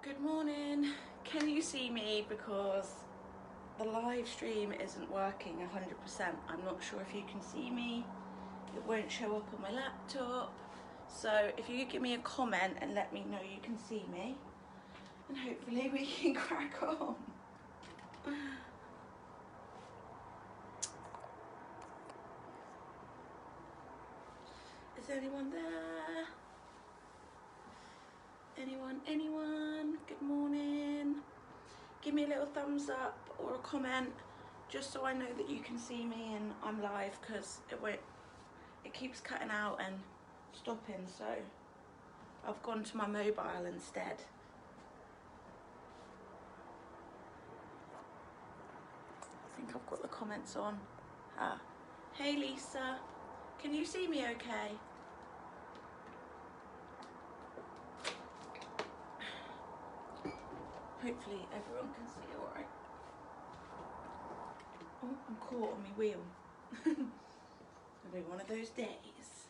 Good morning. Can you see me? Because the live stream isn't working 100%. I'm not sure if you can see me. It won't show up on my laptop. So if you could give me a comment and let me know you can see me, and hopefully we can crack on. Is anyone there? Anyone? Good morning. Give me a little thumbs up or a comment just so I know that you can see me and I'm live, because it keeps cutting out and stopping, so I've gone to my mobile instead. I think I've got the comments on. Hey Lisa, can you see me okay? Hopefully everyone can see all right. Oh, I'm caught on my wheel. It'll be one of those days.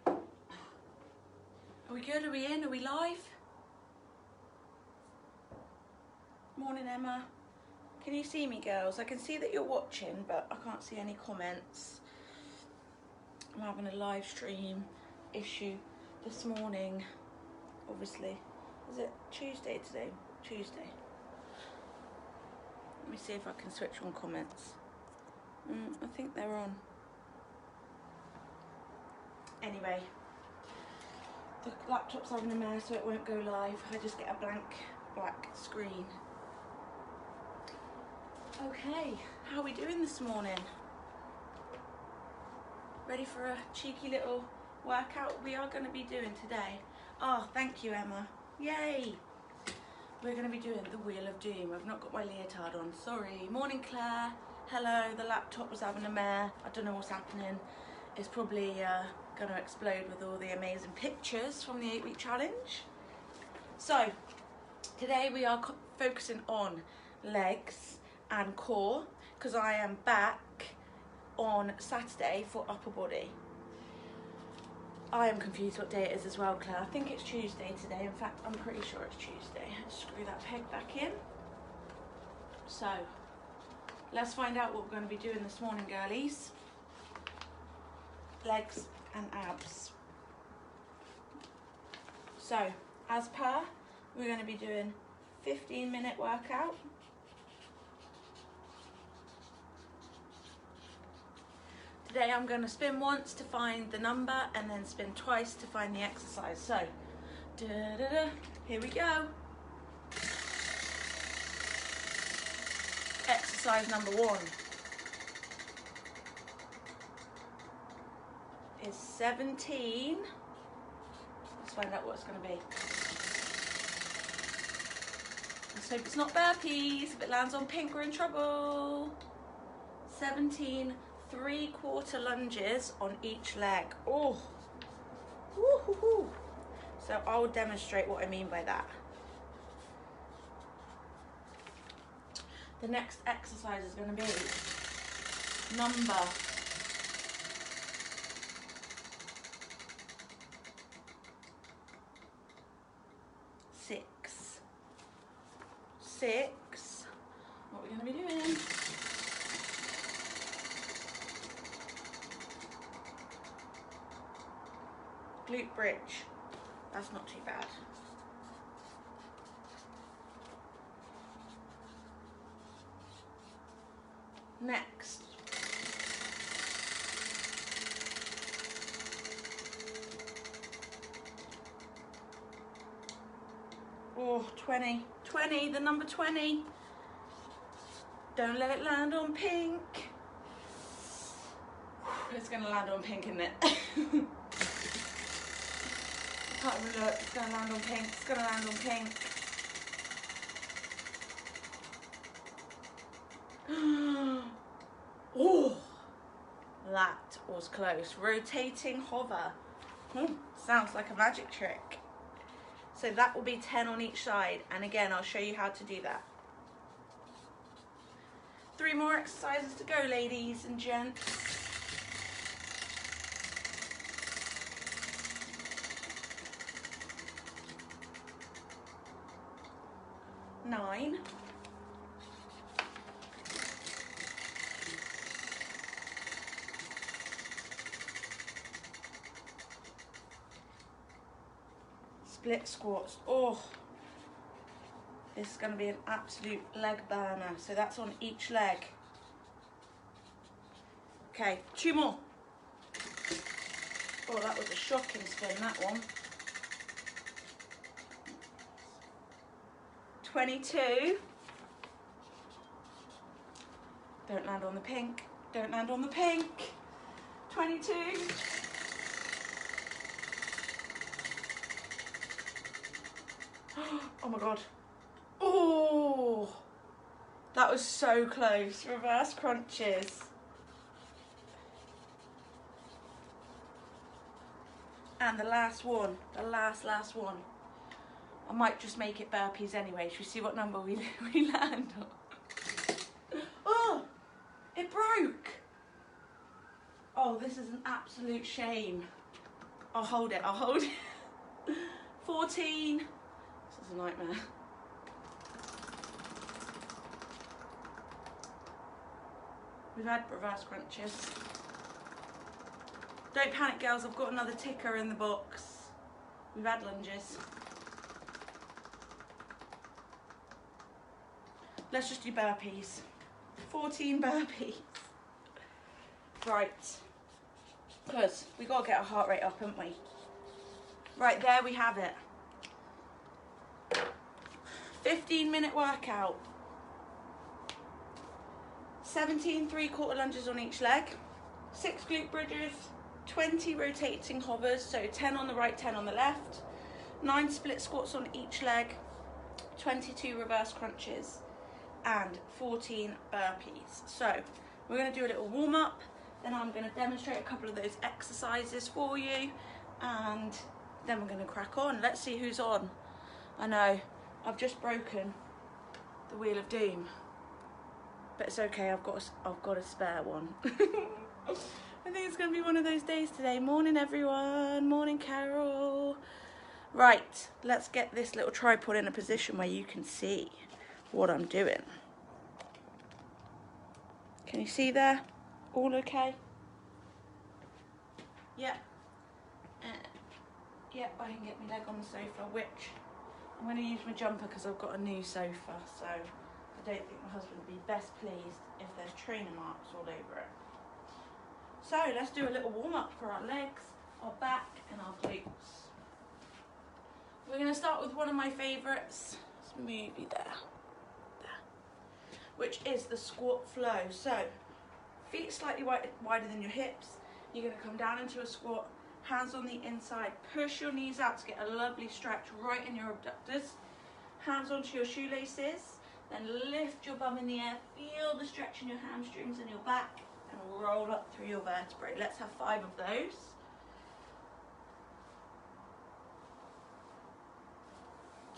Are we good? Are we in? Are we live? Morning, Emma. Can you see me, girls? I can see that you're watching, but I can't see any comments. I'm having a live stream issue this morning, obviously. Is it Tuesday today? Tuesday. Let me see if I can switch on comments. I think they're on. Anyway, the laptop's having a mess, so it won't go live. I just get a blank black screen. Okay, how are we doing this morning? Ready for a cheeky little workout we are going to be doing today? Oh, thank you, Emma. Yay! We're going to be doing the Wheel of Doom. I've not got my leotard on, sorry. Morning, Claire. Hello, the laptop was having a mare. I don't know what's happening. It's probably going to explode with all the amazing pictures from the 8-week challenge. So, today we are focusing on legs and core, because I am back on Saturday for upper body. I am confused what day it is as well, Claire. I think it's Tuesday today. In fact, I'm pretty sure it's Tuesday. Let's screw that peg back in. So, let's find out what we're going to be doing this morning, girlies. Legs and abs. So, as per, we're going to be doing 15-minute workout. Today I'm going to spin once to find the number and then spin twice to find the exercise. So, here we go. Exercise number 1 is 17. Let's find out what it's going to be. Let's hope it's not burpees. If it lands on pink, we're in trouble. 17 3/4 lunges on each leg. Oh, woo-hoo-hoo. So I'll demonstrate what I mean by that. The next exercise is going to be number 6. What we're going to be doing? Glute bridge. That's not too bad. Next. Oh, 20. 20, the number 20. Don't let it land on pink. It's going to land on pink, isn't it? I can't even look. It's going to land on pink. It's going to land on pink. Oh, that was close. Rotating hover. Sounds like a magic trick. So that will be 10 on each side. And again, I'll show you how to do that. 3 more exercises to go, ladies and gents. 9. Split squats. Oh, this is going to be an absolute leg burner. So that's on each leg. Okay, 2 more. Oh, that was a shocking spin, that one. 22. Don't land on the pink. Don't land on the pink. 22. Oh my God. Oh, that was so close. Reverse crunches. And the last one, the last one. I might just make it burpees anyway. Should we see what number we land on? Oh, it broke. Oh, this is an absolute shame. I'll hold it, 14. This is a nightmare. We've had reverse crunches. Don't panic, girls, I've got another ticker in the box. We've had lunges. Let's just do burpees. 14 burpees. Right. Because we got to get our heart rate up, haven't we? Right, there we have it. 15-minute workout. 17 3/4 lunges on each leg. 6 glute bridges. 20 rotating hovers, so 10 on the right, 10 on the left. 9 split squats on each leg. 22 reverse crunches. And 14 burpees. So we're going to do a little warm up, then I'm going to demonstrate a couple of those exercises for you, and then we're going to crack on. Let's see who's on. I know I've just broken the wheel of doom, but it's okay, I've got a spare one. I think it's going to be one of those days today. Morning everyone, morning Carol. Right, let's get this little tripod in a position where you can see what I'm doing. Can you see there? All okay? Yeah. Yeah, I can get my leg on the sofa, which I'm going to use my jumper because I've got a new sofa, so I don't think my husband would be best pleased if there's trainer marks all over it. So let's do a little warm up for our legs, our back and our glutes. We're going to start with one of my favourites. Let's move you there. Which is the squat flow. So feet slightly wider than your hips. You're going to come down into a squat, hands on the inside, push your knees out to get a lovely stretch right in your abductors. Hands onto your shoelaces, then lift your bum in the air, feel the stretch in your hamstrings and your back, and roll up through your vertebrae. Let's have 5 of those.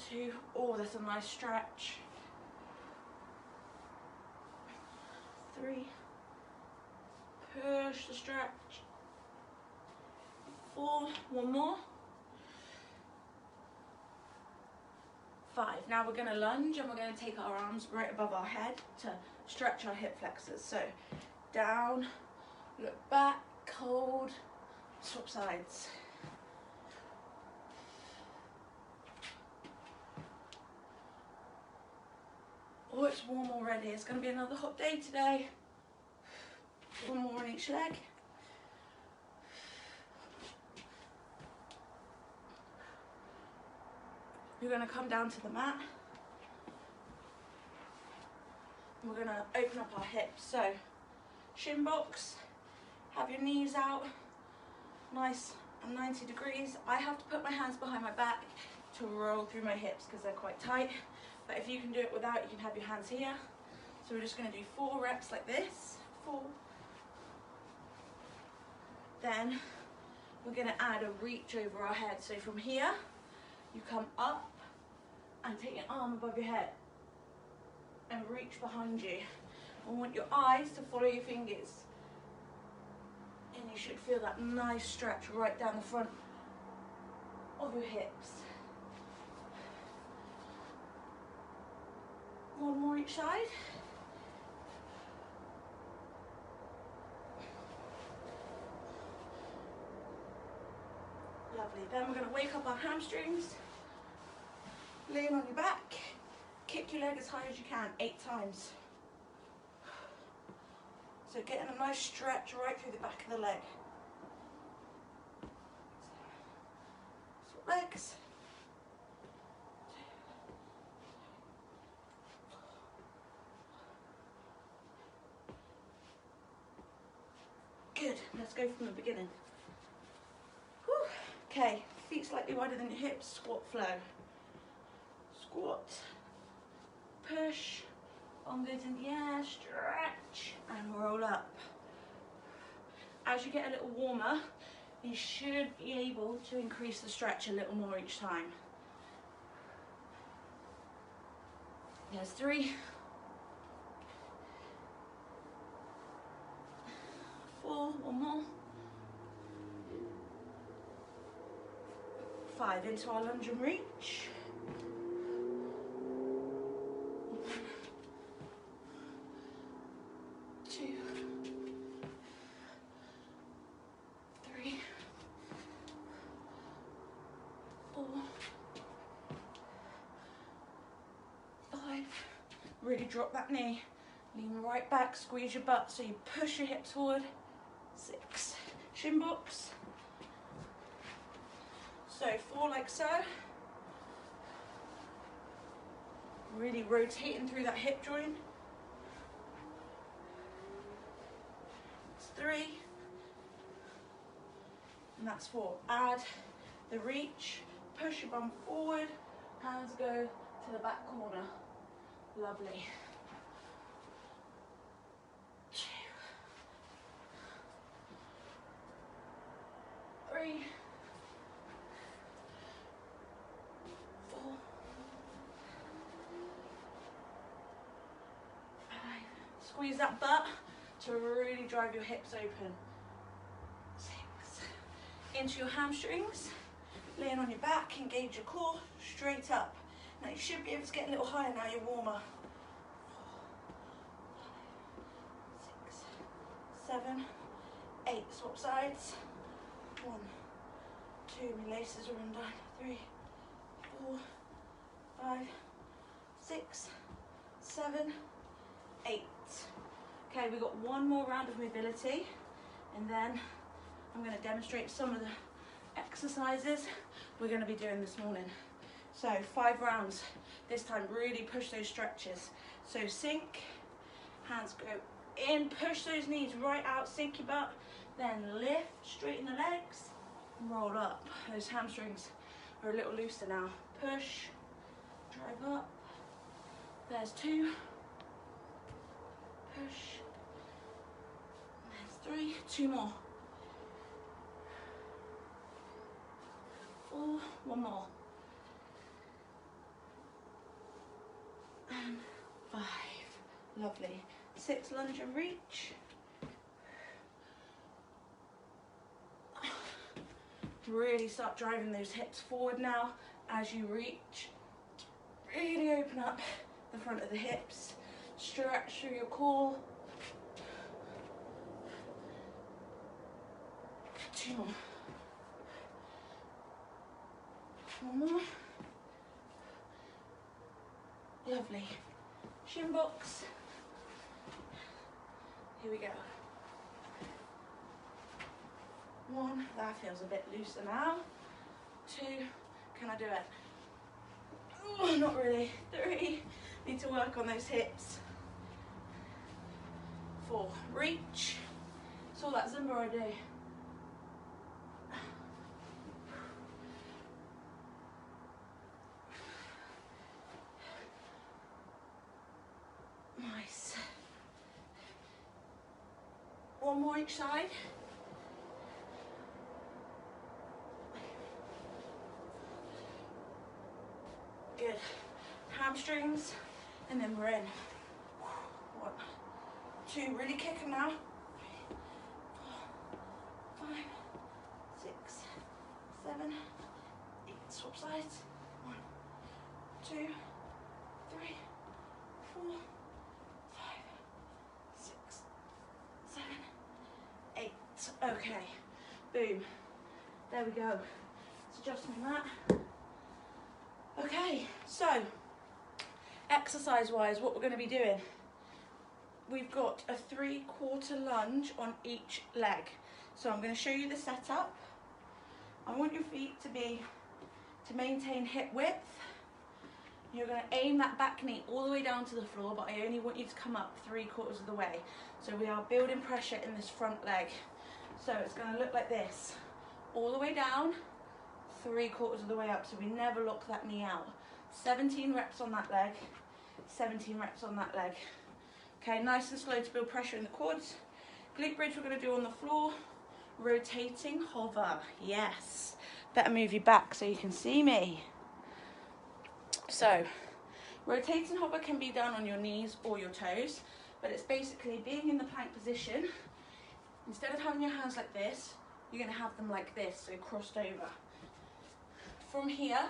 2, oh, that's a nice stretch. 3, push the stretch. 4, one more. 5. Now we're going to lunge and we're going to take our arms right above our head to stretch our hip flexors. So down, look back, hold, swap sides. Oh, it's warm already. It's going to be another hot day today. 1 more on each leg. You're going to come down to the mat. We're going to open up our hips. So, shin box, have your knees out, nice and 90 degrees. I have to put my hands behind my back to roll through my hips because they're quite tight. But if you can do it without, you can have your hands here. So we're just going to do 4 reps like this. 4. Then we're going to add a reach over our head. So from here, you come up and take your arm above your head and reach behind you. I want your eyes to follow your fingers. And you should feel that nice stretch right down the front of your hips. One more each side. Lovely. Then we're going to wake up our hamstrings. Laying on your back. Kick your leg as high as you can, 8 times. So getting a nice stretch right through the back of the leg. Swap legs. Good, let's go from the beginning. Whew. Okay, feet slightly wider than your hips, squat flow. Squat, push, arm goes in the air, stretch, and roll up. As you get a little warmer, you should be able to increase the stretch a little more each time. There's 3, 4, one more. 5, into our lunge and reach. 2, 3, 4, 5. Really drop that knee. Lean right back, squeeze your butt so you push your hips forward. 6. Shin box. So 4 like so. Really rotating through that hip joint. It's 3. And that's 4. Add the reach, push your bum forward, hands go to the back corner. Lovely. 2, 3, 4, 5. Squeeze that butt to really drive your hips open. 6. Into your hamstrings, laying on your back, engage your core, straight up. Now you should be able to get a little higher now you're warmer. 4, 6, 7, 8. Swap sides. 1, 2. My laces are undone. 3, 4, 5, 6, 7, 8. Okay, we've got one more round of mobility, and then I'm going to demonstrate some of the exercises we're going to be doing this morning. So 5 rounds. This time really push those stretches. So sink, hands go in, push those knees right out, sink your butt, then lift, straighten the legs, and roll up. Those hamstrings are a little looser now. Push, drive up. There's 2. Push. There's 3. 2 more. 4. 1 more. And 5. Lovely. 6. Lunge and reach. Really start driving those hips forward now as you reach. Really open up the front of the hips. Stretch through your core. 2 more. 1 more. Lovely. Shin box. Here we go. 1, that feels a bit looser now. 2, can I do it? Oh, not really. 3, need to work on those hips. 4, reach. It's all that Zumba I do. Nice. 1 more each side. Good. Hamstrings, and then we're in. 1, 2, really kick them now. 4, 5, 6, 7, 8. Swap sides. 1, 2, 3, 4, 5, 6, 7, 8. Okay, boom. There we go. Let's adjust my mat. Okay, so exercise-wise, what we're going to be doing, we've got a 3/4 lunge on each leg. So I'm going to show you the setup. I want your feet to maintain hip width. You're going to aim that back knee all the way down to the floor, but I only want you to come up 3/4 of the way. So we are building pressure in this front leg. So it's going to look like this. All the way down, 3/4 of the way up. So we never lock that knee out. 17 reps on that leg, 17 reps on that leg. Okay, nice and slow to build pressure in the quads. Glute bridge we're going to do on the floor. Rotating hover, yes. Better move your back so you can see me. So, rotating hover can be done on your knees or your toes, but it's basically being in the plank position. Instead of having your hands like this, you're going to have them like this, so crossed over. From here,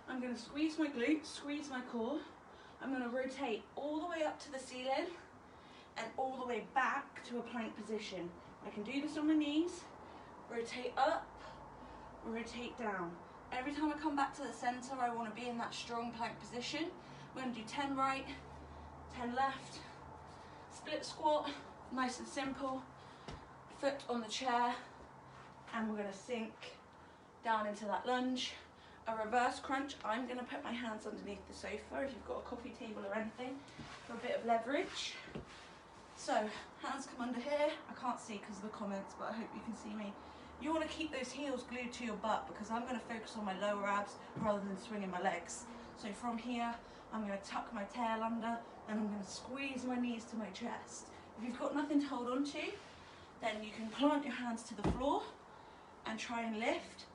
I'm going to squeeze my glutes, squeeze my core. I'm going to rotate all the way up to the ceiling and all the way back to a plank position. I can do this on my knees, rotate up, rotate down. Every time I come back to the center, I want to be in that strong plank position. We're going to do 10 right, 10 left, split squat, nice and simple, foot on the chair, and we're going to sink down into that lunge. A reverse crunch, I'm going to put my hands underneath the sofa if you've got a coffee table or anything for a bit of leverage. So, hands come under here. I can't see because of the comments, but I hope you can see me. You want to keep those heels glued to your butt because I'm going to focus on my lower abs rather than swinging my legs. So from here, I'm going to tuck my tail under and I'm going to squeeze my knees to my chest. If you've got nothing to hold on to, then you can plant your hands to the floor and try and lift.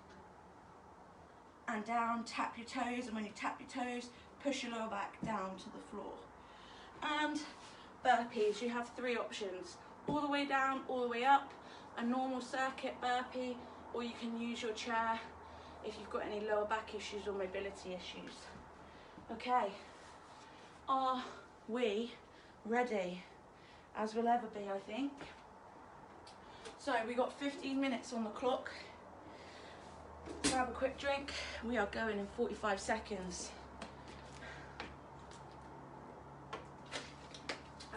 And down, tap your toes, and when you tap your toes, push your lower back down to the floor. And burpees, you have 3 options. All the way down, all the way up, a normal circuit burpee, or you can use your chair if you've got any lower back issues or mobility issues. Okay, are we ready? As we'll ever be, I think. So we got 15 minutes on the clock. Grab a quick drink. We are going in 45 seconds.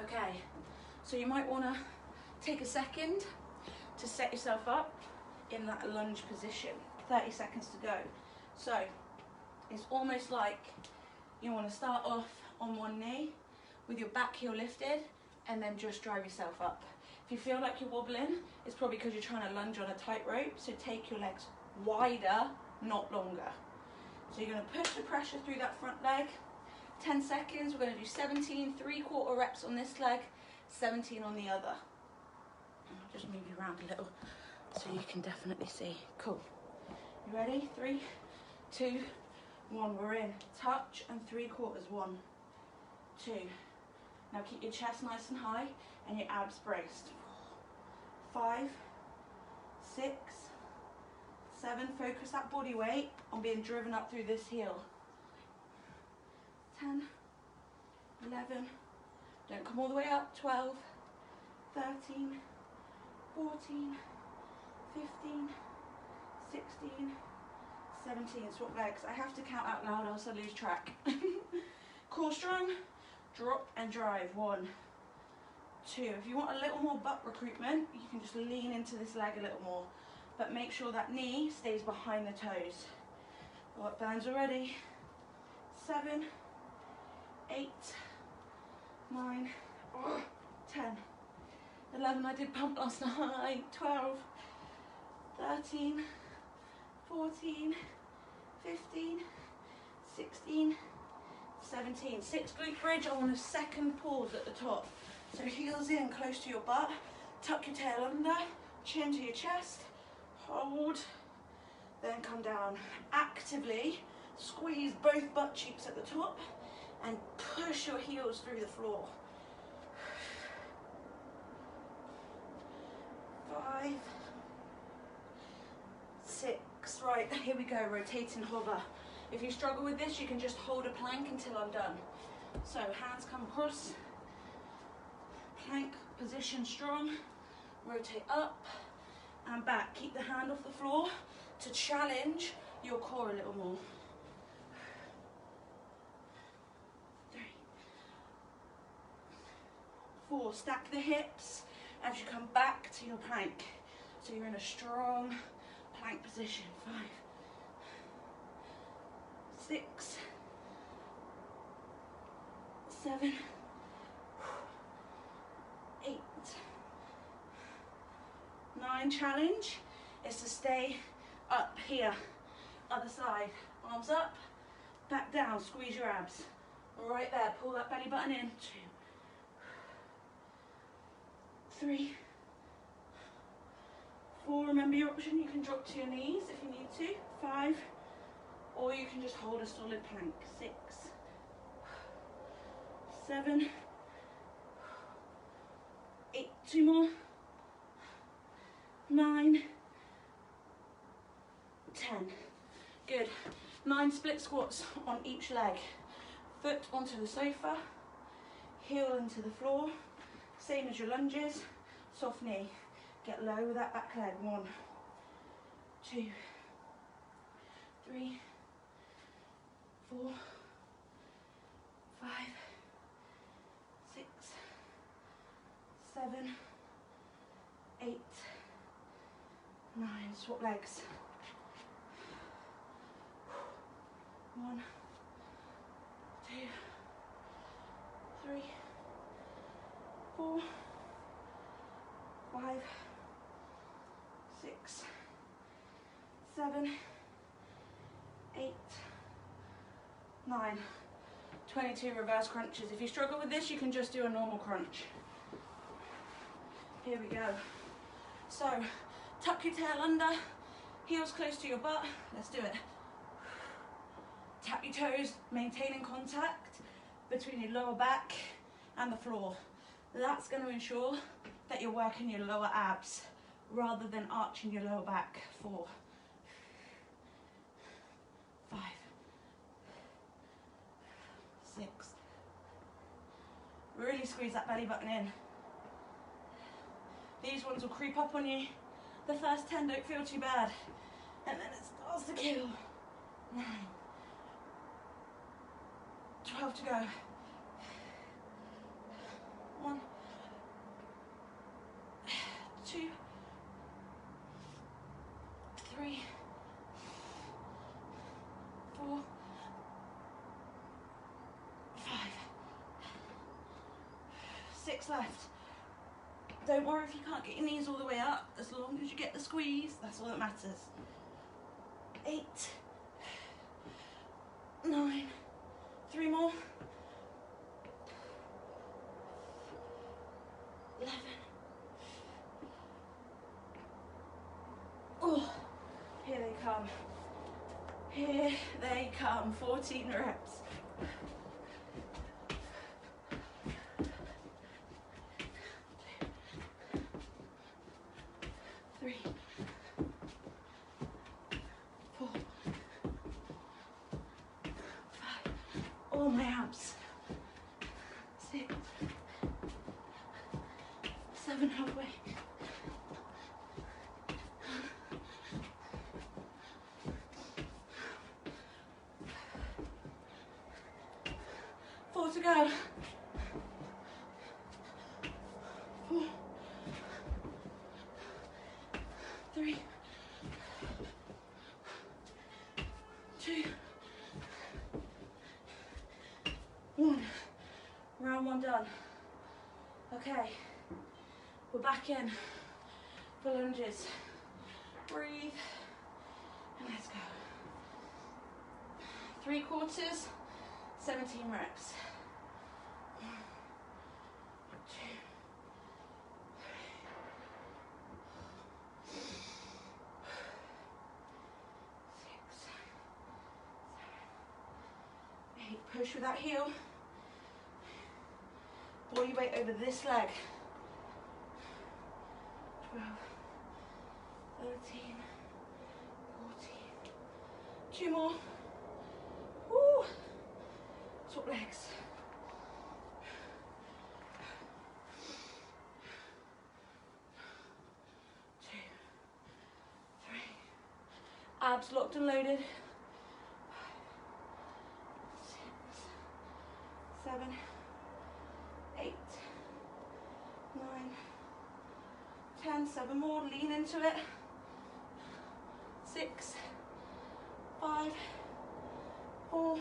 Okay, so you might want to take a second to set yourself up in that lunge position. 30 seconds to go. So it's almost like you want to start off on one knee with your back heel lifted and then just drive yourself up. If you feel like you're wobbling, it's probably because you're trying to lunge on a tightrope, so take your legs wider, not longer. So you're going to push the pressure through that front leg. 10 seconds, we're going to do 17 3/4 reps on this leg, 17 on the other. I'll just move you around a little so you can definitely see. Cool. You ready? 3, 2, 1. We're in. Touch and 3/4. 1, 2. Now keep your chest nice and high and your abs braced. 5, 6, 7, focus that body weight on being driven up through this heel. 10, 11, don't come all the way up, 12, 13, 14, 15, 16, 17, swap legs. I have to count out loud or else I lose track. Core strong, drop and drive. 1, 2. If you want a little more butt recruitment, you can just lean into this leg a little more. But make sure that knee stays behind the toes. Alright, bands are ready. 7, 8, 9, 10, 11, I did pump last night, 12, 13, 14, 15, 16, 17. 6 glute bridge. I want a second pause at the top. So heels in close to your butt, tuck your tail under, chin to your chest, hold, then come down. Actively squeeze both butt cheeks at the top and push your heels through the floor. 5, 6, right, here we go, rotating hover. If you struggle with this, you can just hold a plank until I'm done. So hands come across, plank position strong, rotate up and back. Keep the hand off the floor to challenge your core a little more. 3, 4, stack the hips as you come back to your plank. So you're in a strong plank position. 5, 6, 7, 8, 9. Challenge is to stay up here. Other side. Arms up, back down, squeeze your abs. Right there, pull that belly button in. 2, 3, 4. Remember your option, you can drop to your knees if you need to. 5, or you can just hold a solid plank. 6, 7, 8, 2 more, 9, 10. Good. 9 split squats on each leg. Foot onto the sofa, heel into the floor, same as your lunges, soft knee. Get low with that back leg. 1, 2, 3, 4, 5, 6, 7, 8, 9. Swap legs. 1, 2, 3, 4, 5, 6, 7, 8, 9. 22 reverse crunches. If you struggle with this, you can just do a normal crunch. Here we go. So, tuck your tail under, heels close to your butt. Let's do it. Tap your toes, maintaining contact between your lower back and the floor. That's going to ensure that you're working your lower abs rather than arching your lower back. 4, 5, 6. Really squeeze that belly button in. These ones will creep up on you. The first 10 don't feel too bad, and then it starts to kill. 9, 12 to go. 1, 2, 3, 4, 5, 6 left. Don't worry if you can't get your knees all the way up, as long as you get the squeeze, that's all that matters. 8, 9, 3 more, 11. Oh, here they come. Here they come. 14 reps. 3, 4, 5. All my abs. 6, 7, halfway. 4 to go. 4, 3, 2, 1. Round 1 done. Okay, we're back in for lunges. Breathe, and let's go. 3/4, 17 reps. 1, 2, 3, 6, 7, 8. Push with that heel. Pull your weight over this leg. 12, 13, 14. 2 more. Woo. Swap legs. Abs locked and loaded. 6, 7, 8, 9, 10. 7 more. Lean into it. 6, 5, 4,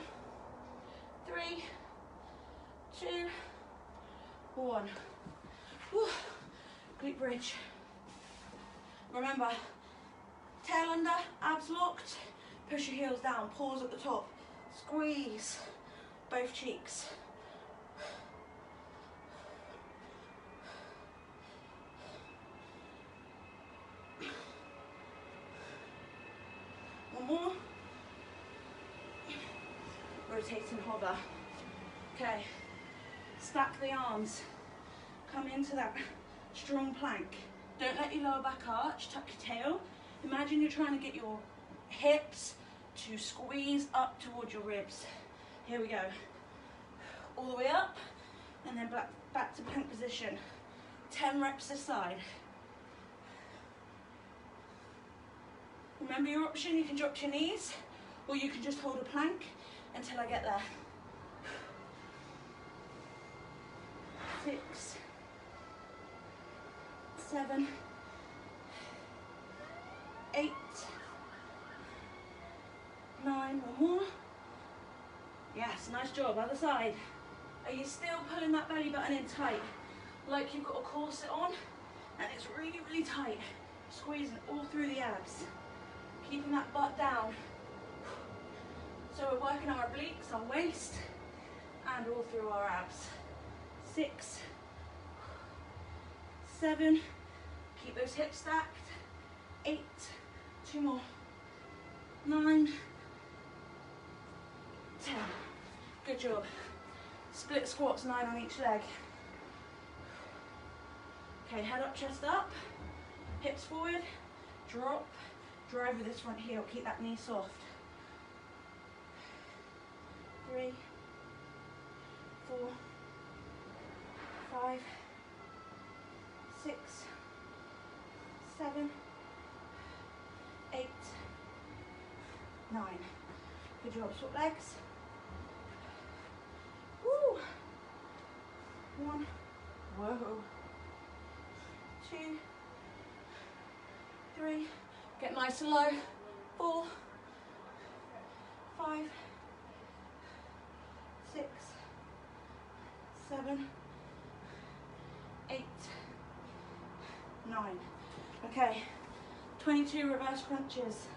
3, 2, 1. Whew. Glute bridge. Remember, tail under, abs locked, push your heels down, pause at the top, squeeze both cheeks. One more. Rotating hover. Okay, stack the arms, come into that strong plank. Don't let your lower back arch, tuck your tail. Imagine you're trying to get your hips to squeeze up towards your ribs. Here we go. All the way up, and then back to plank position. 10 reps this side. Remember your option, you can drop to your knees, or you can just hold a plank until I get there. 6, 7, 8, 9, one more. Yes, nice job, other side. Are you still pulling that belly button in tight? Like you've got a corset on and it's really, really tight. Squeezing all through the abs. Keeping that butt down. So we're working our obliques, our waist, and all through our abs. 6, 7, keep those hips stacked. 8, 2 more. 9, 10. Good job. Split squats, 9 on each leg. Okay, head up, chest up, hips forward, drop, drive with this front heel, keep that knee soft. 3, 4, 5, 6, 7, 8, 9. Good job, swap legs. Woo! 1, whoa. 2, 3, get nice and low. 4, 5, 6, 7, 8, 9. Okay, 22 reverse crunches.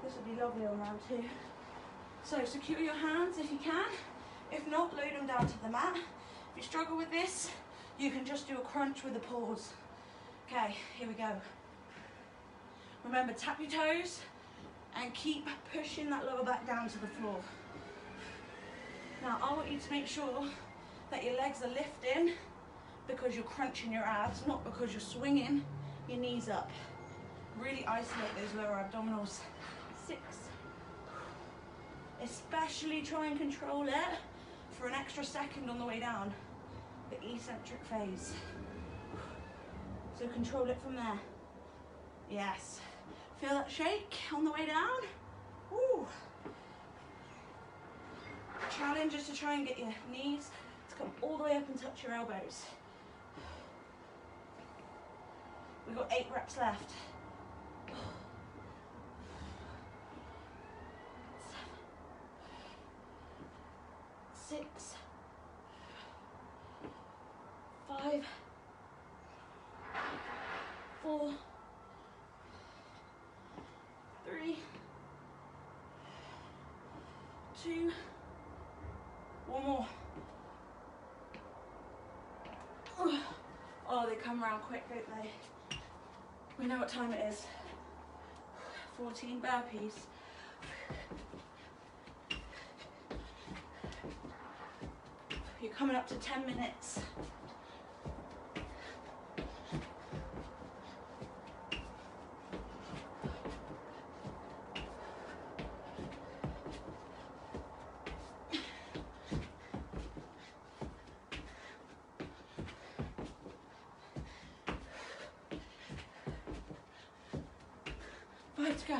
This would be lovely on round 2. So secure your hands if you can. If not, load them down to the mat. If you struggle with this, you can just do a crunch with a pause. Okay, here we go. Remember, tap your toes and keep pushing that lower back down to the floor. Now, I want you to make sure that your legs are lifting because you're crunching your abs, not because you're swinging your knees up. Really isolate those lower abdominals. 6. Especially try and control it for an extra second on the way down, the eccentric phase. So control it from there. Yes. Feel that shake on the way down? Woo. The challenge is to try and get your knees to come all the way up and touch your elbows. We've got 8 reps left. 7, 6, 5, 4, 3, 2, 1 more. Oh, they come around quick, don't they? We know what time it is. 14 burpees. You're coming up to 10 minutes. To go.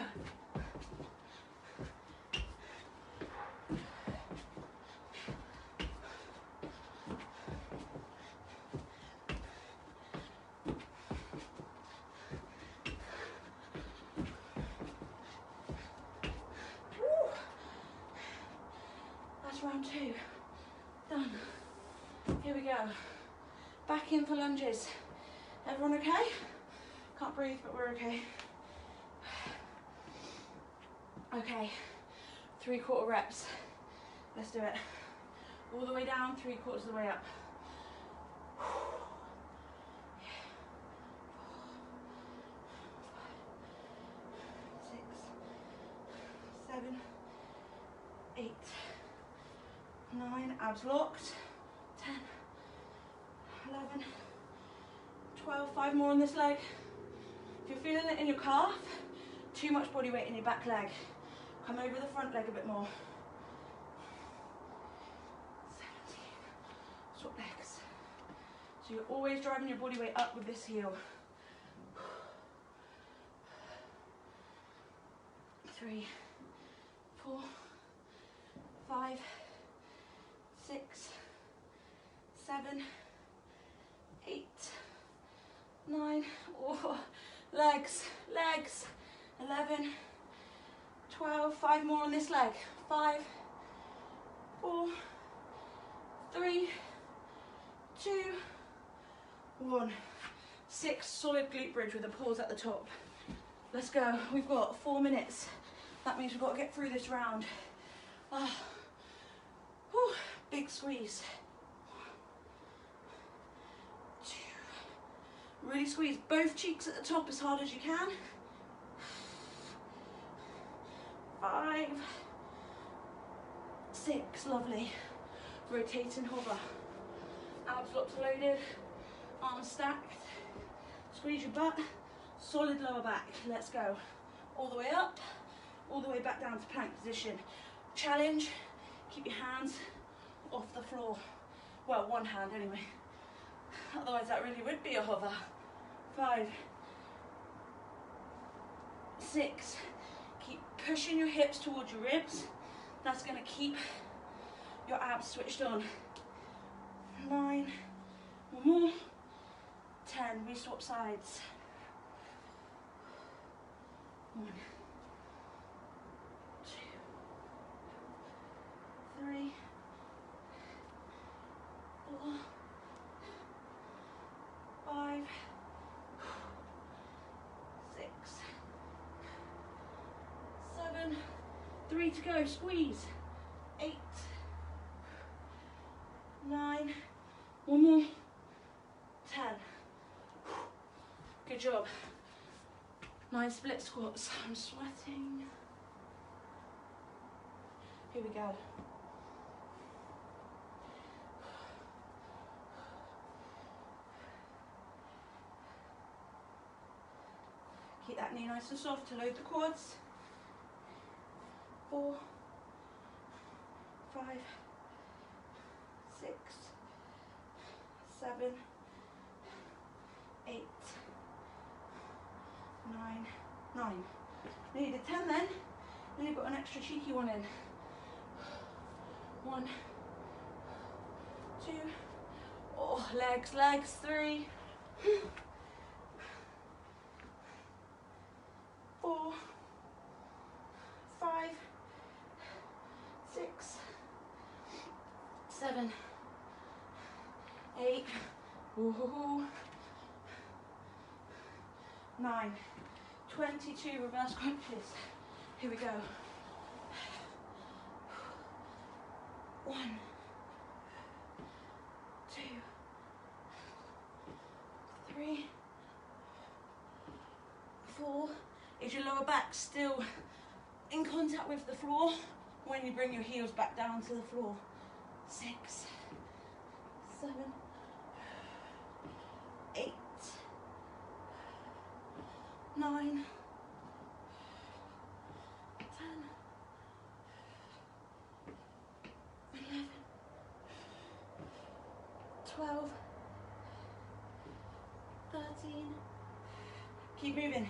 Here we go. Back in for lunges. Everyone okay? Can't breathe, but we're okay. Okay, 3/4 reps. Let's do it. All the way down, 3/4 of the way up. 6, 7, 8, 9, abs locked. 10, 11, 12, 5 more on this leg. If you're feeling it in your calf, too much body weight in your back leg, come over the front leg a bit more. 17, swap legs. So you're always driving your body weight up with this heel. 3, 4, 5, 6, 7, 8, 9, oh, legs, 11, 12, 5 more on this leg, 5, 4, 3, 2, 1, 6, solid glute bridge with a pause at the top. Let's go, we've got 4 minutes. That means we've got to get through this round. Big squeeze. 2. Really squeeze both cheeks at the top as hard as you can. 5, 6, lovely. Rotate and hover. Abs locked and loaded, arms stacked. Squeeze your butt, solid lower back. Let's go. All the way up, all the way back down to plank position. Challenge, keep your hands off the floor. Well, one hand anyway. Otherwise that really would be a hover. 5, 6, keep pushing your hips towards your ribs. That's going to keep your abs switched on. 9, one more. 10, we swap sides. 1, 2, 3, 4, 5, 6, 7, 3 to go, squeeze. 8, 9, one more. 10. Good job. 9 split squats. I'm sweating. Here we go. Keep that knee nice and soft to load the quads. 4, 5, 6, 7, 8, 9. Nearly 10 then. Nearly got an extra cheeky one in. 1, 2. Oh, legs. 3. 4, 5, 6, 7, 8. Ooh. 9. 22 reverse crunches. Here we go. 1, 2, 3, 4. Is your lower back still in contact with the floor when you bring your heels back down to the floor? 6, 7, 8, 9, 10, 11, 12, 13. Keep moving.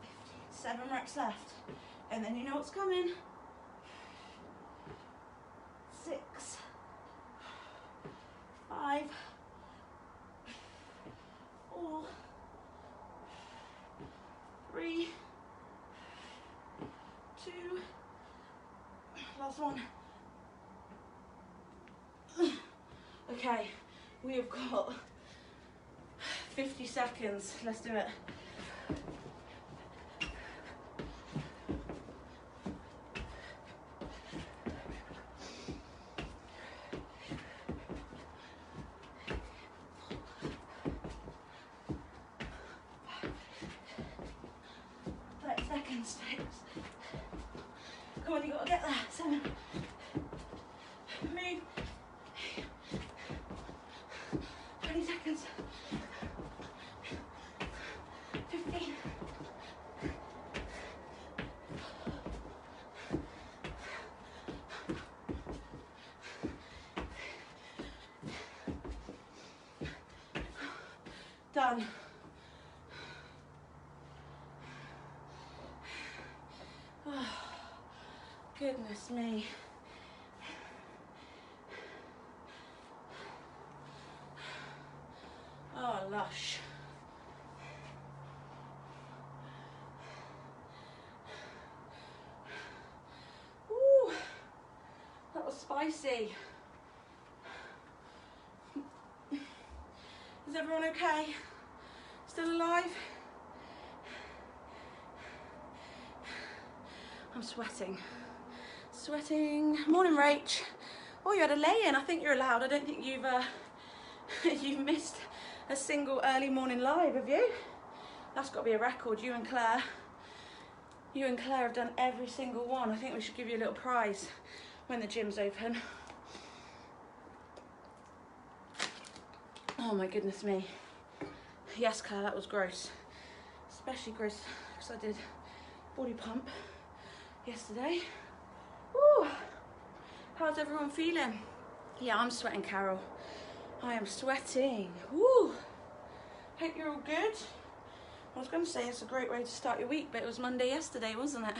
15, 7 reps left. And then you know what's coming. 6, 5, 4, 3, 2, last one. Okay, we have got 50 seconds. Let's do it. Seconds. Come on, you gotta get there. 7. Move. 20 seconds. 15. Done. Oh, goodness me. Oh, lush. Ooh, that was spicy. Is everyone okay? Still alive? I'm sweating. Sweating. Morning, Rach. Oh, you had a lay-in. I think you're allowed. I don't think you've you've missed a single early morning live, have you? That's got to be a record. You and Claire have done every single one. I think we should give you a little prize when the gym's open. Oh my goodness me. Yes, Claire, that was gross. Especially gross because I did body pump yesterday. Woo. How's everyone feeling? Yeah, I'm sweating, Carol. I am sweating. Woo. Hope you're all good. I was going to say it's a great way to start your week, but it was Monday yesterday, wasn't it?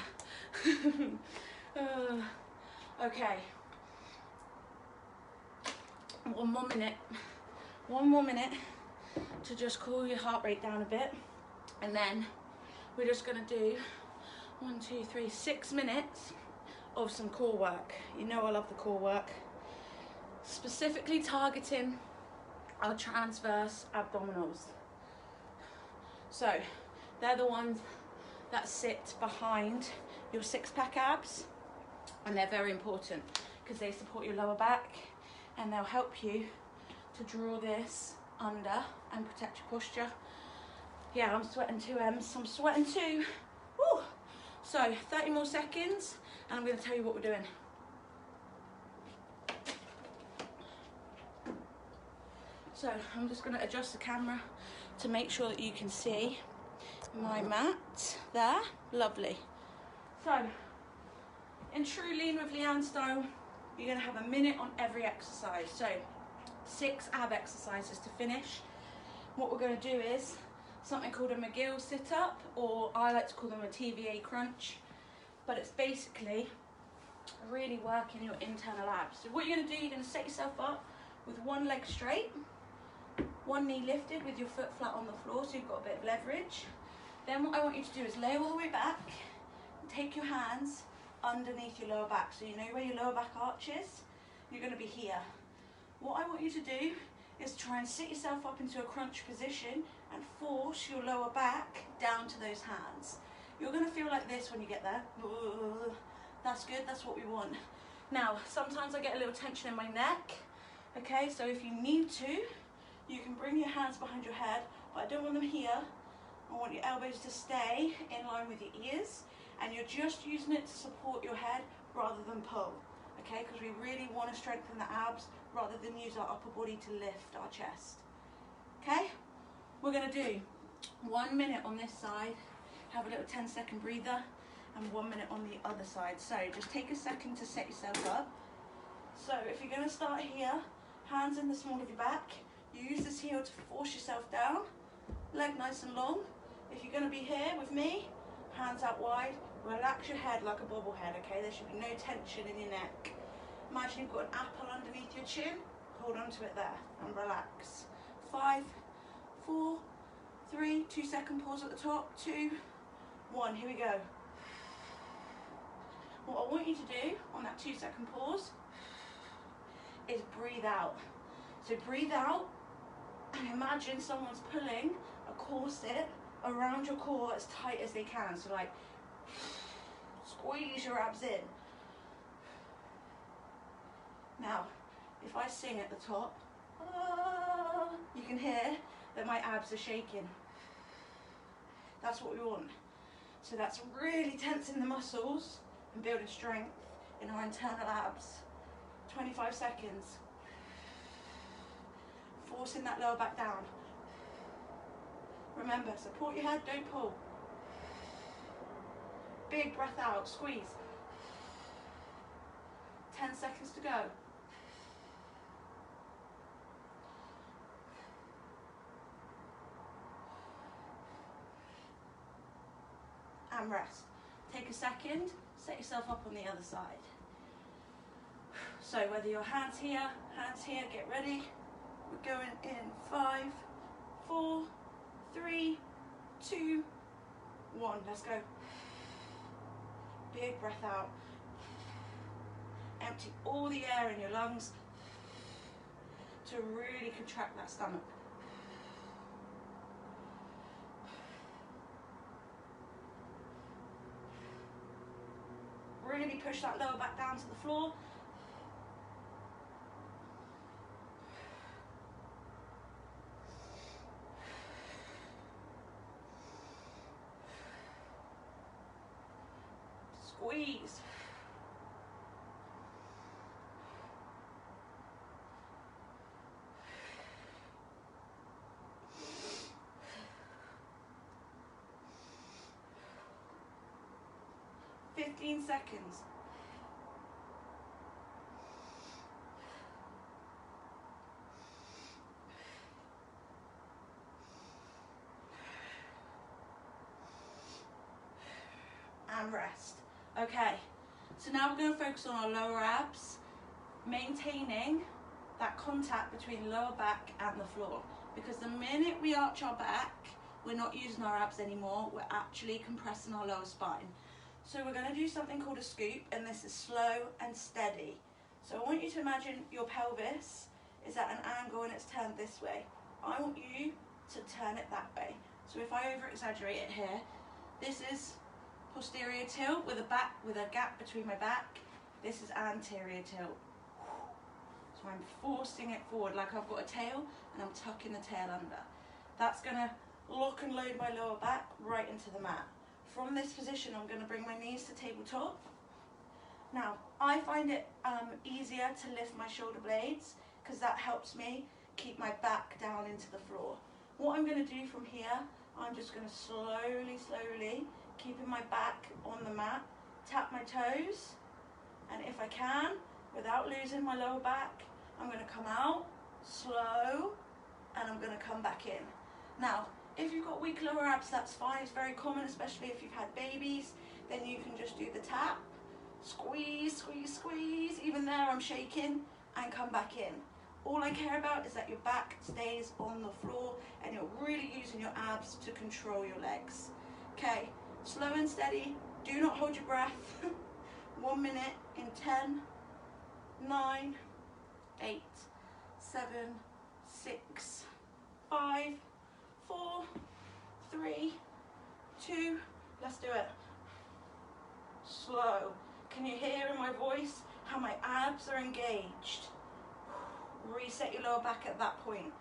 Okay. One more minute to just cool your heart rate down a bit, and then we're just going to do 1, 2, 3, 6 minutes of some core work. You know I love the core work, specifically targeting our transverse abdominals. So they're the ones that sit behind your six-pack abs, and they're very important because they support your lower back and they'll help you to draw this under and protect your posture. Yeah, I'm sweating 2 M's. I'm sweating too. Woo. So 30 more seconds and I'm going to tell you what we're doing. So I'm just going to adjust the camera to make sure that you can see my mat there. Lovely. So in true Lean with Leanne style, you're going to have a minute on every exercise. So 6 ab exercises to finish. What we're going to do is something called a McGill sit-up, or I like to call them a TVA crunch, but it's basically really working your internal abs. So what you're going to do, you're going to set yourself up with one leg straight, one knee lifted with your foot flat on the floor so you've got a bit of leverage. Then what I want you to do is lay all the way back and take your hands underneath your lower back. So you know where your lower back arch is? You're going to be here. What I want you to do is try and sit yourself up into a crunch position and force your lower back down to those hands. You're going to feel like this when you get there. That's good, that's what we want. Now, sometimes I get a little tension in my neck. Okay, so if you need to, you can bring your hands behind your head, but I don't want them here. I want your elbows to stay in line with your ears, and you're just using it to support your head rather than pull. Okay, because we really want to strengthen the abs rather than use our upper body to lift our chest. Okay, we're going to do 1 minute on this side, have a little 10-second breather, and 1 minute on the other side. So just take a second to set yourself up. So if you're going to start here, hands in the small of your back, you use this heel to force yourself down, leg nice and long. If you're going to be here with me, hands out wide, relax your head like a bobblehead, okay? There should be no tension in your neck. Imagine you've got an apple underneath your chin, hold on to it there and relax. 5, 4, 3, 2-second pause at the top, 2, 1, here we go. What I want you to do on that 2-second pause is breathe out. So breathe out and imagine someone's pulling a corset around your core as tight as they can. So like, squeeze your abs in. Now, if I sing at the top, you can hear that my abs are shaking. That's what we want. So that's really tensing the muscles and building strength in our internal abs. 25 seconds. Forcing that lower back down. Remember, support your head, don't pull. Big breath out, squeeze. 10 seconds to go. And rest. Take a second, set yourself up on the other side. So whether your hands here, get ready. We're going in 5, 4, 3, 2, 1. Let's go. Big breath out. Empty all the air in your lungs to really contract that stomach. Really push that lower back down to the floor. Squeeze. Fifteen seconds. And rest. Okay, so now we're going to focus on our lower abs, maintaining that contact between the lower back and the floor. Because the minute we arch our back, we're not using our abs anymore, we're actually compressing our lower spine. So we're going to do something called a scoop, and this is slow and steady. So I want you to imagine your pelvis is at an angle and it's turned this way. I want you to turn it that way. So if I over exaggerate it here, this is posterior tilt with a gap between my back. This is anterior tilt. So I'm forcing it forward like I've got a tail and I'm tucking the tail under. That's going to lock and load my lower back right into the mat. From this position, I'm going to bring my knees to tabletop. Now, I find it easier to lift my shoulder blades because that helps me keep my back down into the floor. What I'm going to do from here, I'm just going to slowly, keeping my back on the mat, tap my toes, and if I can, without losing my lower back, I'm going to come out slow and I'm going to come back in. Now, if you've got weak lower abs, that's fine. It's very common, especially if you've had babies. Then you can just do the tap, squeeze, squeeze, squeeze. Even there, I'm shaking and come back in. All I care about is that your back stays on the floor and you're really using your abs to control your legs. Okay, slow and steady. Do not hold your breath. 1 minute in 10, 9, 8, 7, 6, 5, 4, 3, 2, let's do it. Slow. Can you hear in my voice how my abs are engaged? Reset your lower back at that point.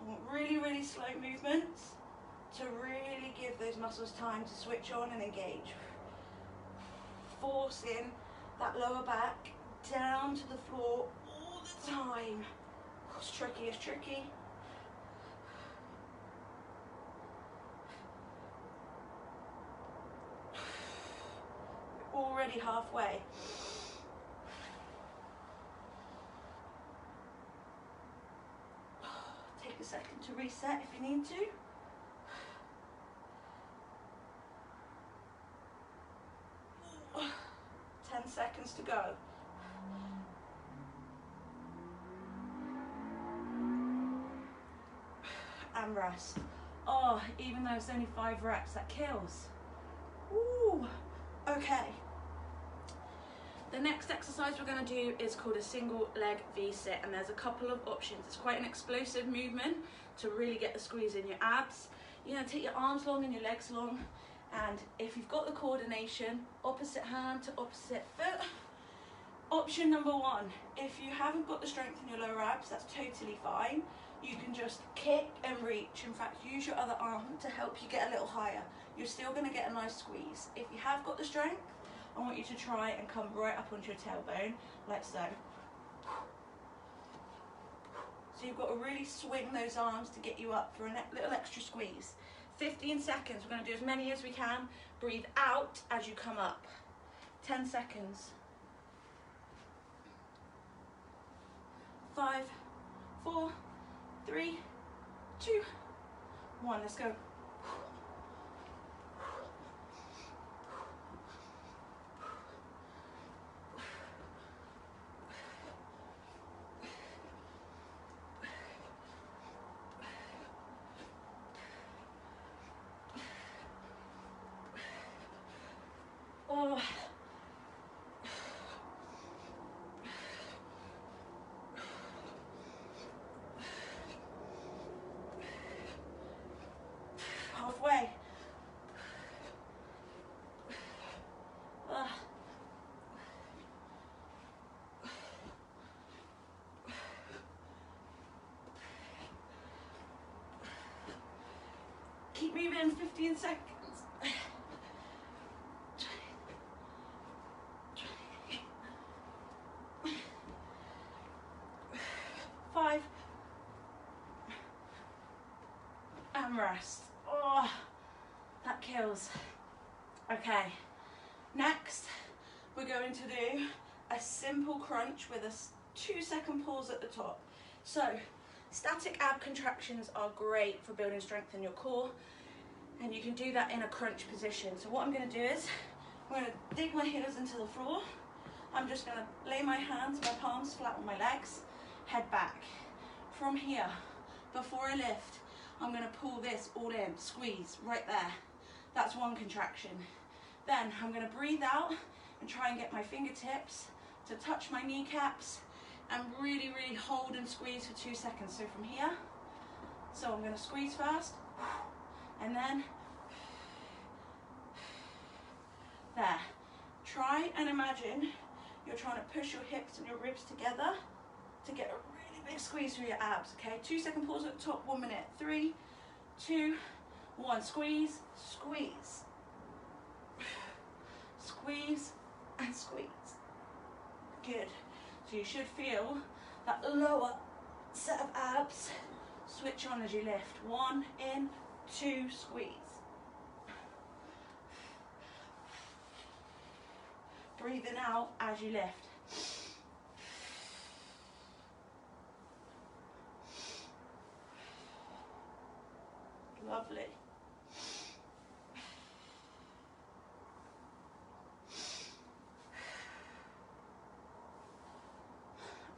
I want really slow movements to really give those muscles time to switch on and engage. Forcing that lower back down to the floor all the time. It's tricky, it's tricky. We're already halfway. Take a second to reset if you need to. Ooh. 10 seconds to go. And rest. Oh, even though it's only 5 reps, that kills. Ooh. Okay. The next exercise we're going to do is called a single leg V-sit, and there's a couple of options. It's quite an explosive movement to really get the squeeze in your abs. You're going to take your arms long and your legs long, and if you've got the coordination, opposite hand to opposite foot. Option number one, if you haven't got the strength in your lower abs, that's totally fine. You can just kick and reach. In fact, use your other arm to help you get a little higher. You're still going to get a nice squeeze. If you have got the strength, I want you to try and come right up onto your tailbone, like so. So you've got to really swing those arms to get you up for a little extra squeeze. 15 seconds, we're going to do as many as we can. Breathe out as you come up. 10 seconds. 5, 4, 3, 2, 1, let's go. Oh. Halfway. Keep moving, 15 seconds. 5. And rest. Oh, that kills. Okay, next we're going to do a simple crunch with a 2-second pause at the top. So, static ab contractions are great for building strength in your core, and you can do that in a crunch position. So what I'm going to do is, I'm going to dig my heels into the floor. I'm just going to lay my hands, my palms flat on my legs, head back. From here, before I lift, I'm going to pull this all in, squeeze right there. That's one contraction. Then I'm going to breathe out and try and get my fingertips to touch my kneecaps and really, really hold and squeeze for 2 seconds. So from here, so I'm going to squeeze first, and then there. Try and imagine you're trying to push your hips and your ribs together to get a really big squeeze through your abs, okay? 2-second pause at the top, 1 minute. 3, 2, 1, squeeze, squeeze. Squeeze and squeeze. Good. So you should feel that lower set of abs switch on as you lift. 1 in, 2, squeeze. Breathing out as you lift. Lovely.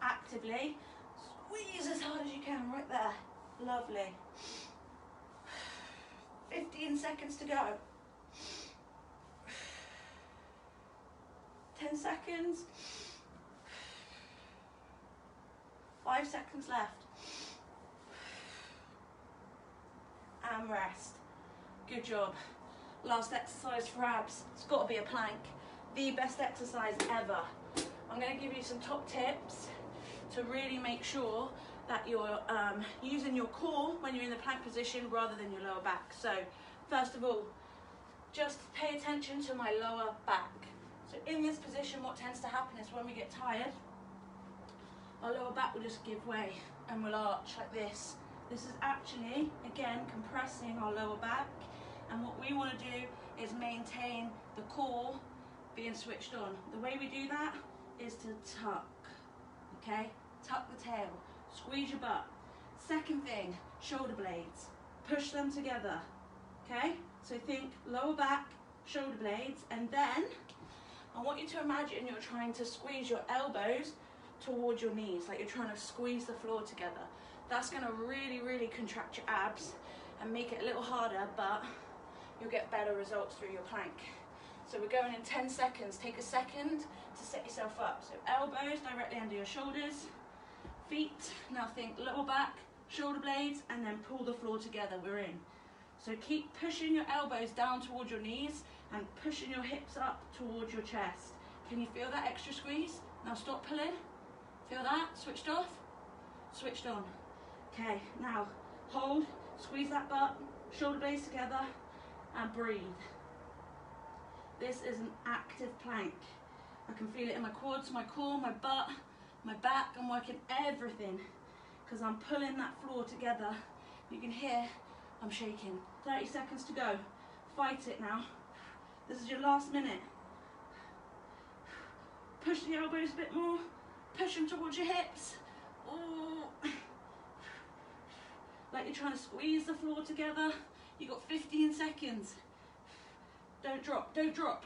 Actively squeeze as hard as you can right there. Lovely. 15 seconds to go. 10 seconds. 5 seconds left. And rest. Good job. Last exercise for abs. It's got to be a plank. The best exercise ever. I'm going to give you some top tips to really make sure that you're using your core when you're in the plank position rather than your lower back. So first of all, just pay attention to my lower back. So in this position, what tends to happen is when we get tired, our lower back will just give way and we'll arch like this. This is actually, again, compressing our lower back, and what we want to do is maintain the core being switched on. The way we do that is to tuck, okay? Tuck the tail, squeeze your butt. Second thing, shoulder blades. Push them together, okay? So think lower back, shoulder blades, and then I want you to imagine you're trying to squeeze your elbows towards your knees, like you're trying to squeeze the floor together. That's going to really, really contract your abs and make it a little harder, but you'll get better results through your plank. So we're going in 10 seconds. Take a second to set yourself up. So elbows directly under your shoulders, feet, now think lower back, shoulder blades, and then pull the floor together, we're in. So keep pushing your elbows down towards your knees and pushing your hips up towards your chest. Can you feel that extra squeeze? Now stop pulling. Feel that? Switched off? Switched on. Okay, now hold, squeeze that butt, shoulder blades together, and breathe. This is an active plank. I can feel it in my quads, my core, my butt, my back. I'm working everything because I'm pulling that floor together. You can hear I'm shaking. 30 seconds to go. Fight it now. This is your last minute. Push the elbows a bit more. Push them towards your hips. Oh. Like you're trying to squeeze the floor together. You've got 15 seconds. Don't drop, don't drop.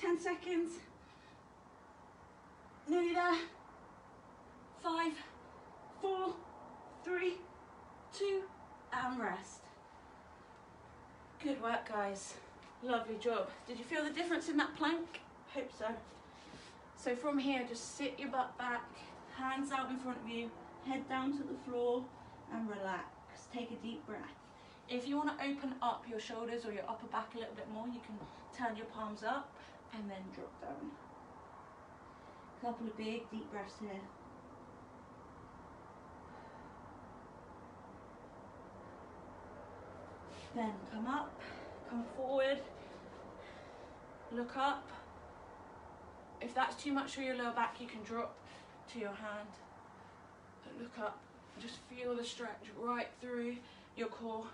10 seconds. Nearly there. 5, 4, 3, 2, and rest. Good work, guys. Lovely job. Did you feel the difference in that plank? Hope so. So from here, just sit your butt back, hands out in front of you, head down to the floor, and relax. Take a deep breath. If you want to open up your shoulders or your upper back a little bit more, you can turn your palms up and then drop down. Couple of big deep breaths here. Then come up, come forward, look up. If that's too much for your lower back, you can drop to your hand. But look up, just feel the stretch right through your core.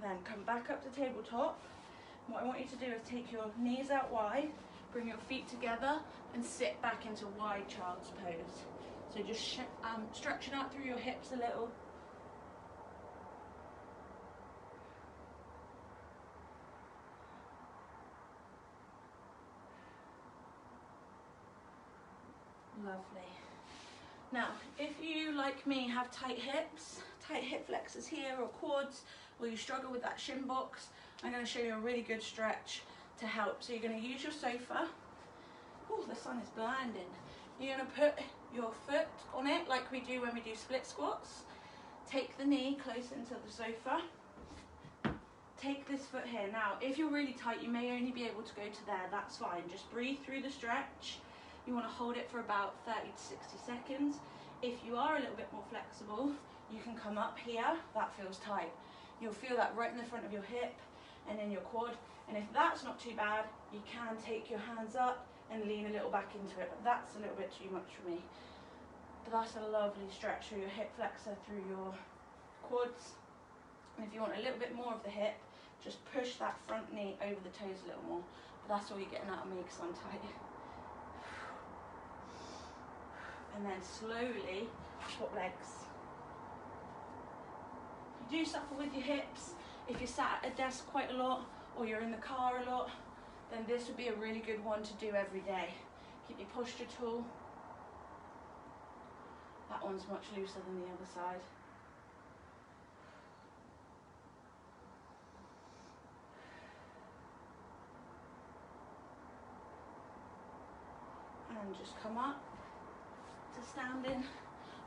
Then come back up to tabletop. What I want you to do is take your knees out wide, bring your feet together, and sit back into wide child's pose. So just stretching out through your hips a little. Lovely. Now, if you, like me, have tight hips, tight hip flexors here or quads, or you struggle with that shin box, I'm going to show you a really good stretch to help. So you're going to use your sofa. Oh, the sun is blinding. You're going to put your foot on it like we do when we do split squats. Take the knee close into the sofa. Take this foot here. Now, if you're really tight, you may only be able to go to there. That's fine. Just breathe through the stretch. You want to hold it for about 30 to 60 seconds. If you are a little bit more flexible, you can come up here. That feels tight. You'll feel that right in the front of your hip and in your quad. And if that's not too bad, you can take your hands up and lean a little back into it. But that's a little bit too much for me. But that's a lovely stretch through your hip flexor, through your quads. And if you want a little bit more of the hip, just push that front knee over the toes a little more. But that's all you're getting out of me because I'm tight. And then slowly swap legs. If you do suffer with your hips, if you're sat at a desk quite a lot or you're in the car a lot, then this would be a really good one to do every day. Keep your posture tall. That one's much looser than the other side. And just come up to standing.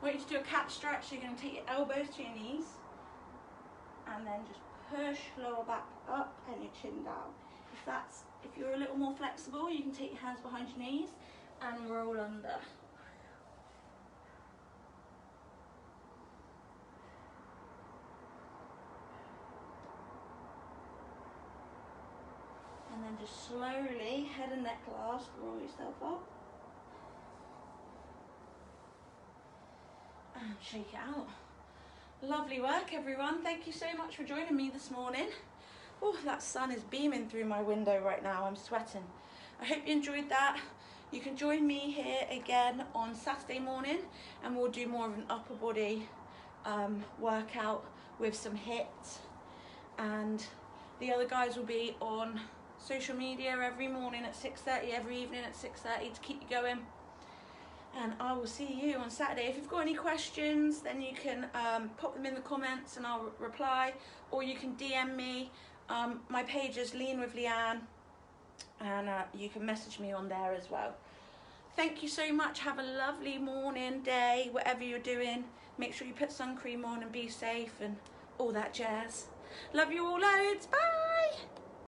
I want you to do a cat stretch. So you're going to take your elbows to your knees and then just push lower back up and your chin down. If you're a little more flexible, you can take your hands behind your knees and roll under. And then just slowly, head and neck last, roll yourself up. And shake it out. Lovely work, everyone. Thank you so much for joining me this morning. Oh, that sun is beaming through my window right now. I'm sweating. I hope you enjoyed that. You can join me here again on Saturday morning and we'll do more of an upper body workout with some HIIT. And the other guys will be on social media every morning at 6:30, every evening at 6:30 to keep you going. And I will see you on Saturday. If you've got any questions, then you can pop them in the comments and I'll reply, or you can DM me. My page is Lean with Leanne, and you can message me on there as well. Thank you so much. Have a lovely morning, day, whatever you're doing. Make sure you put sun cream on and be safe and all that jazz. Love you all loads. Bye.